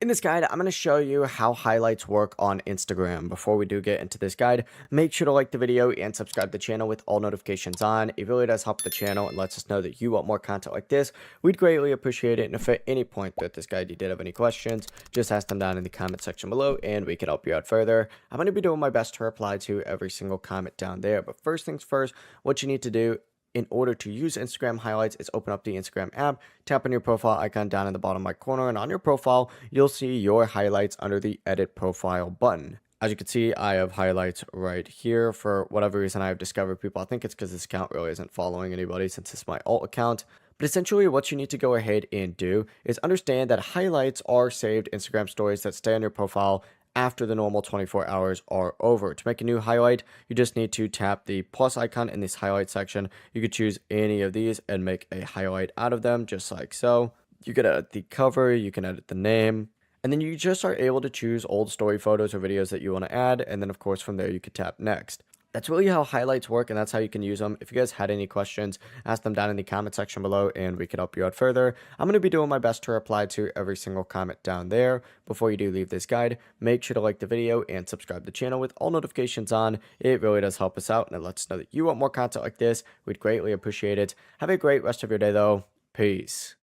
In this guide, I'm going to show you how highlights work on Instagram. Before we do get into this guide, make sure to like the video and subscribe to the channel with all notifications on. It really does help the channel and lets us know that you want more content like this. We'd greatly appreciate it. And if at any point that this guide you did have any questions, just ask them down in the comment section below and we can help you out further. I'm going to be doing my best to reply to every single comment down there. But first things first, what you need to do in order to use Instagram highlights is open up the Instagram app, tap on your profile icon down in the bottom right corner, and on your profile, you'll see your highlights under the edit profile button. As you can see, I have highlights right here. For whatever reason, I have discovered people. I think it's because this account really isn't following anybody since it's my alt account. But essentially, what you need to go ahead and do is understand that highlights are saved Instagram stories that stay on your profile after the normal 24 hours are over. To make a new highlight, you just need to tap the plus icon in this highlight section. You could choose any of these and make a highlight out of them, just like so. You can edit the cover, you can edit the name, and then you just are able to choose old story photos or videos that you want to add, and then of course from there you could tap next. That's really how highlights work, and that's how you can use them. If you guys had any questions, ask them down in the comment section below, and we can help you out further. I'm going to be doing my best to reply to every single comment down there. Before you do leave this guide, make sure to like the video and subscribe to the channel with all notifications on. It really does help us out, and it lets us know that you want more content like this. We'd greatly appreciate it. Have a great rest of your day, though. Peace.